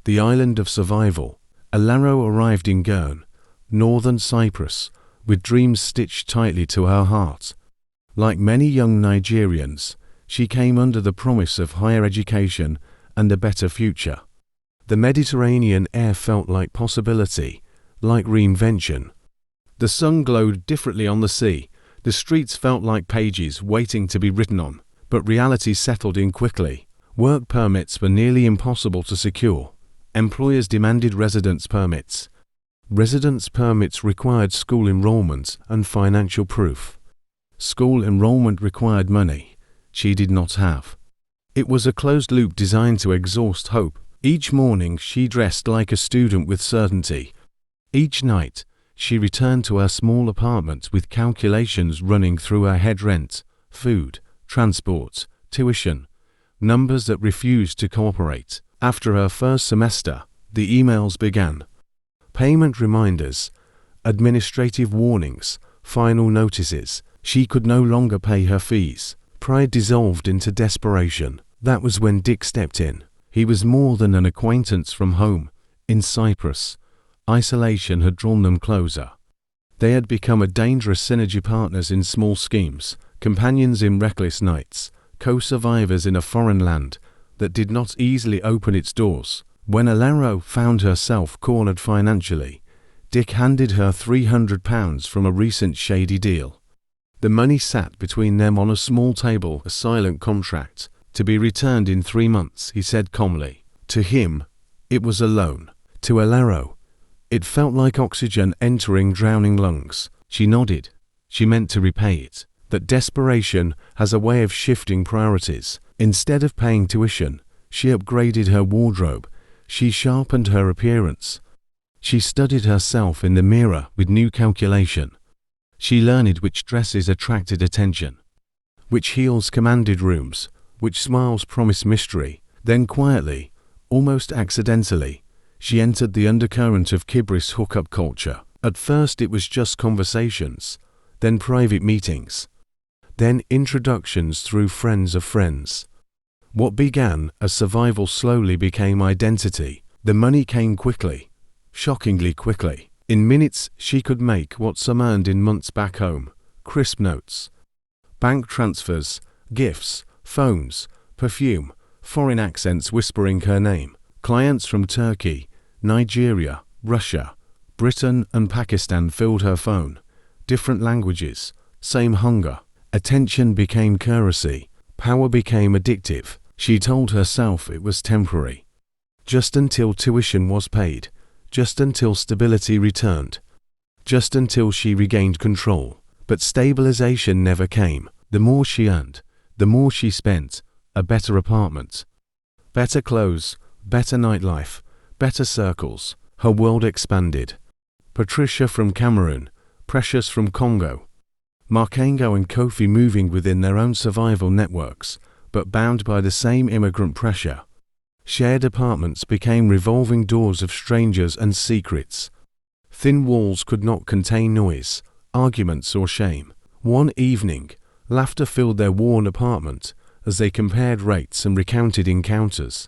the island of survival. Alero arrived in Guernsey, northern Cyprus, with dreams stitched tightly to her heart. Like many young Nigerians, she came under the promise of higher education and a better future. The Mediterranean air felt like possibility, like reinvention. The sun glowed differently on the sea. The streets felt like pages waiting to be written on, but reality settled in quickly. Work permits were nearly impossible to secure. Employers demanded residence permits. Residence permits required school enrollment and financial proof. School enrollment required money she did not have. It was a closed loop designed to exhaust hope. Each morning she dressed like a student with certainty. Each night she returned to her small apartment with calculations running through her head: rent, food, transport, tuition, numbers that refused to cooperate. After her first semester, the emails began. Payment reminders, administrative warnings, final notices. She could no longer pay her fees. Pride dissolved into desperation. That was when Dick stepped in. He was more than an acquaintance from home. In Cyprus, isolation had drawn them closer. They had become a dangerous synergy partners in small schemes, companions in reckless nights, co-survivors in a foreign land that did not easily open its doors. When Alero found herself cornered financially, Dick handed her £300 from a recent shady deal. The money sat between them on a small table, a silent contract, to be returned in 3 months, he said calmly. To him, it was a loan. To Alero, it felt like oxygen entering drowning lungs. She nodded. She meant to repay it. That desperation has a way of shifting priorities. Instead of paying tuition, she upgraded her wardrobe. She sharpened her appearance. She studied herself in the mirror with new calculation. She learned which dresses attracted attention, which heels commanded rooms, which smiles promised mystery. Then quietly, almost accidentally, she entered the undercurrent of Kibris hookup culture. At first it was just conversations, then private meetings, then introductions through friends of friends. What began as survival slowly became identity. The money came quickly, shockingly quickly. In minutes she could make what some earned in months back home. Crisp notes, bank transfers, gifts, phones, perfume, foreign accents whispering her name. Clients from Turkey, Nigeria, Russia, Britain and Pakistan filled her phone. Different languages, same hunger. Attention became currency. Power became addictive. She told herself it was temporary. Just until tuition was paid. Just until stability returned. Just until she regained control. But stabilization never came. The more she earned, the more she spent. A better apartment, better clothes, better nightlife, better circles. Her world expanded. Patricia from Cameroon, Precious from Congo, Markengo and Kofi moving within their own survival networks, but bound by the same immigrant pressure. Shared apartments became revolving doors of strangers and secrets. Thin walls could not contain noise, arguments or shame. One evening, laughter filled their worn apartment as they compared rates and recounted encounters.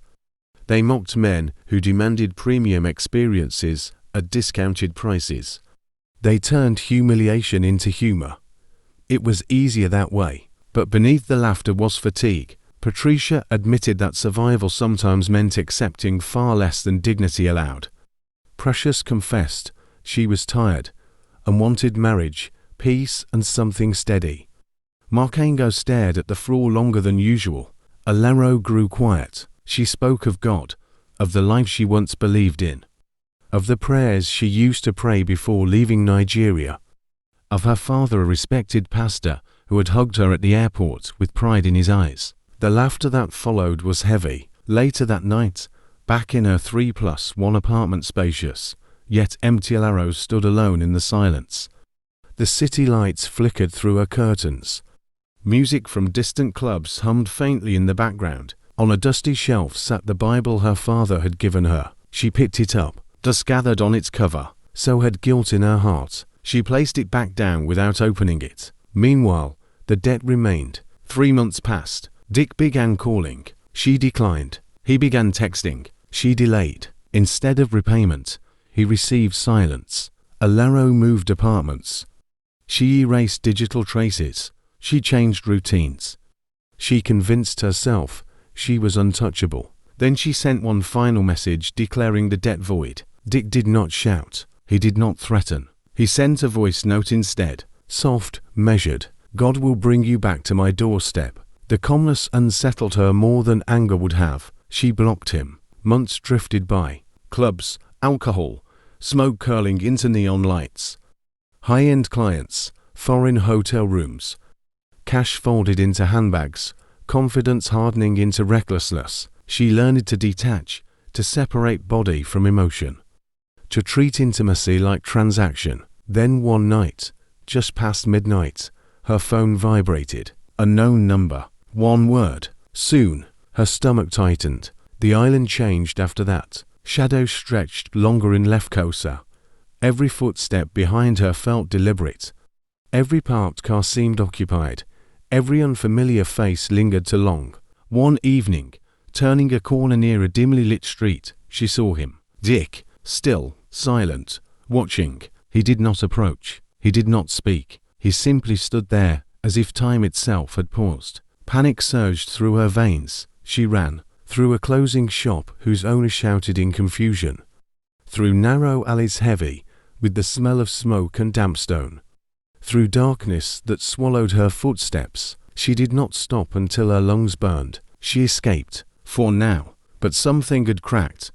They mocked men who demanded premium experiences at discounted prices. They turned humiliation into humor. It was easier that way, but beneath the laughter was fatigue. Patricia admitted that survival sometimes meant accepting far less than dignity allowed. Precious confessed she was tired and wanted marriage, peace and something steady. Markengo stared at the floor longer than usual. Alero grew quiet. She spoke of God, of the life she once believed in, of the prayers she used to pray before leaving Nigeria, of her father, a respected pastor who had hugged her at the airport with pride in his eyes. The laughter that followed was heavy. Later that night, back in her 3+1 apartment, spacious, yet empty, Alero stood alone in the silence. The city lights flickered through her curtains. Music from distant clubs hummed faintly in the background. On a dusty shelf sat the Bible her father had given her. She picked it up. Dust gathered on its cover. So had guilt in her heart. She placed it back down without opening it. Meanwhile, the debt remained. 3 months passed. Dick began calling. She declined. He began texting. She delayed. Instead of repayment, he received silence. Alero moved apartments. She erased digital traces. She changed routines. She convinced herself she was untouchable. Then she sent one final message declaring the debt void. Dick did not shout. He did not threaten. He sent a voice note instead, soft, measured. God will bring you back to my doorstep. The calmness unsettled her more than anger would have. She blocked him. Months drifted by. Clubs, alcohol, smoke curling into neon lights. High-end clients, foreign hotel rooms. Cash folded into handbags, confidence hardening into recklessness. She learned to detach, to separate body from emotion, to treat intimacy like transaction. Then one night, just past midnight, her phone vibrated. Unknown number. One word. Soon, her stomach tightened. The island changed after that. Shadows stretched longer in Lefkosa. Every footstep behind her felt deliberate. Every parked car seemed occupied. Every unfamiliar face lingered too long. One evening, turning a corner near a dimly lit street, she saw him. Dick, still, silent, watching. He did not approach. He did not speak. He simply stood there, as if time itself had paused. Panic surged through her veins. She ran, through a closing shop whose owner shouted in confusion, through narrow alleys heavy with the smell of smoke and damp stone, through darkness that swallowed her footsteps. She did not stop until her lungs burned. She escaped, for now, but something had cracked.